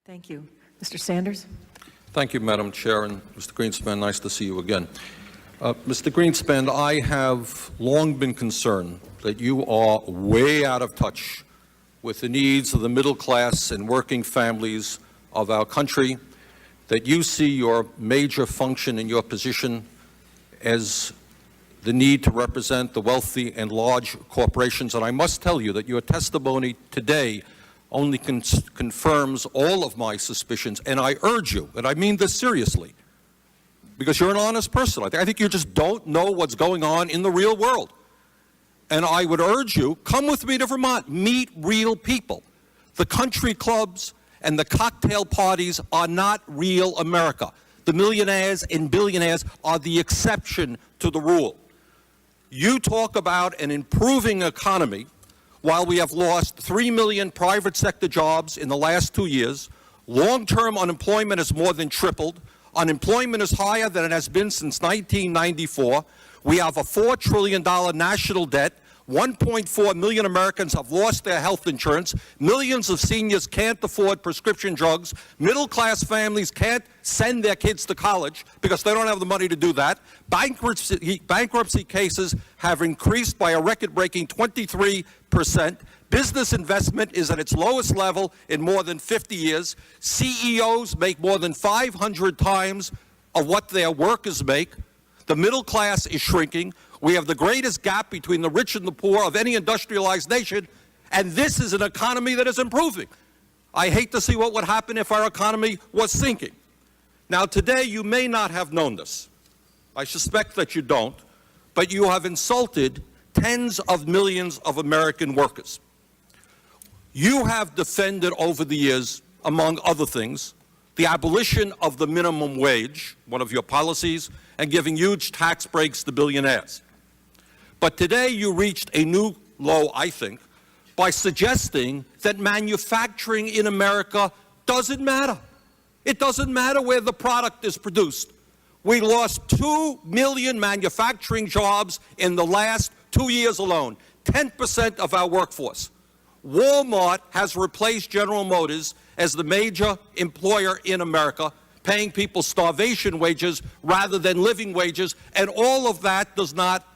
Thank you. Mr. Sanders? Thank you, Madam Chair, and Mr. Greenspan, nice to see you again. Mr. Greenspan, I have long been concerned that you are way out of touch with the needs of the middle class and working families of our country, that you see your major function in your position as the need to represent the wealthy and large corporations. And I must tell you that your testimony today only confirms all of my suspicions, and I urge you, and I mean this seriously, because you're an honest person. I think you just don't know what's going on in the real world. And I would urge you, come with me to Vermont, meet real people. The country clubs and the cocktail parties are not real America. The millionaires and billionaires are the exception to the rule. You talk about an improving economy while we have lost 3 million private sector jobs in the last 2 years. Long-term unemployment has more than tripled. Unemployment is higher than it has been since 1994. We have a $4 trillion national debt. 1.4 million Americans have lost their health insurance. Millions of seniors can't afford prescription drugs. Middle-class families can't send their kids to college because they don't have the money to do that. Bankruptcy cases have increased by a record-breaking 23%. Business investment is at its lowest level in more than 50 years. CEOs make more than 500 times of what their workers make. The middle class is shrinking. We have the greatest gap between the rich and the poor of any industrialized nation, and this is an economy that is improving. I hate to see what would happen if our economy was sinking. Now, today, you may not have known this. I suspect that you don't, but you have insulted tens of millions of American workers. You have defended over the years, among other things, the abolition of the minimum wage, one of your policies, and giving huge tax breaks to billionaires. But today you reached a new low, I think, by suggesting that manufacturing in America doesn't matter. It doesn't matter where the product is produced. We lost 2 million manufacturing jobs in the last 2 years alone, 10% of our workforce. Walmart has replaced General Motors as the major employer in America, paying people starvation wages rather than living wages, and all of that does not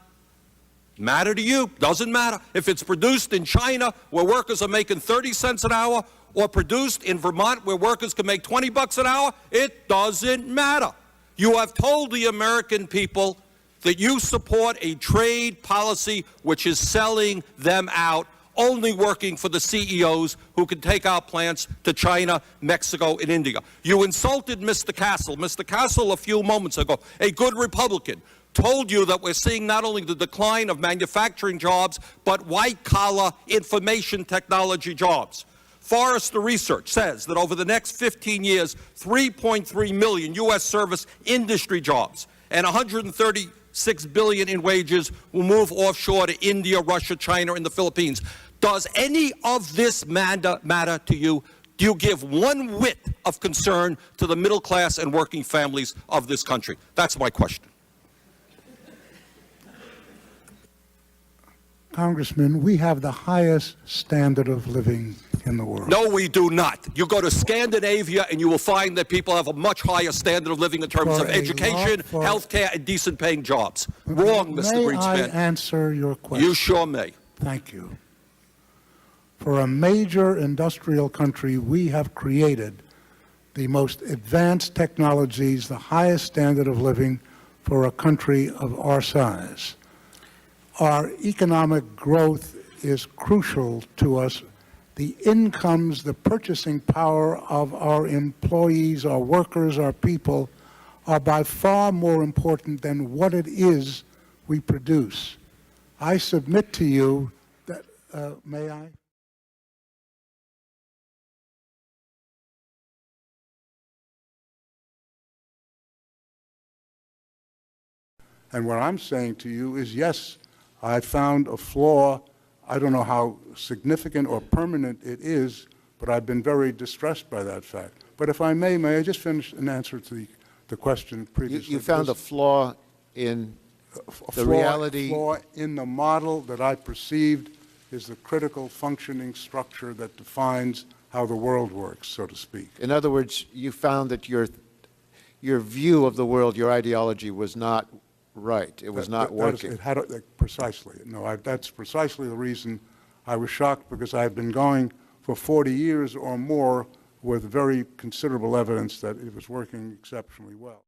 matter to you. Doesn't matter. If it's produced in China, where workers are making 30 cents an hour, or produced in Vermont, where workers can make 20 bucks an hour, it doesn't matter. You have told the American people that you support a trade policy which is selling them out, only working for the CEOs who can take our plants to China, Mexico, and India. You insulted Mr. Castle. Mr. Castle, a few moments ago, a good Republican, told you that we're seeing not only the decline of manufacturing jobs, but white-collar information technology jobs. Forrester Research says that over the next 15 years, 3.3 million U.S. service industry jobs and 136 billion in wages will move offshore to India, Russia, China, and the Philippines. Does any of this matter to you? Do you give one whit of concern to the middle class and working families of this country? That's my question. Congressman, we have the highest standard of living in the world. No, we do not. You go to Scandinavia and you will find that people have a much higher standard of living in terms of education, health care, and decent paying jobs. Wrong, Mr. Greenspan. May I answer your question? You sure may. Thank you. For a major industrial country, we have created the most advanced technologies, the highest standard of living for a country of our size. Our economic growth is crucial to us. The incomes, the purchasing power of our employees, our workers, our people are by far more important than what it is we produce. I submit to you that, may I? And what I'm saying to you is, yes, I found a flaw. I don't know how significant or permanent it is, but I've been very distressed by that fact. But if I may I just finish an answer to the question previously? You found a flaw in the reality? A flaw in the model that I perceived is the critical functioning structure that defines how the world works, so to speak. In other words, you found that your view of the world, your ideology was not right. It was not working. Precisely. No, that's precisely the reason I was shocked, because I had been going for 40 years or more with very considerable evidence that it was working exceptionally well.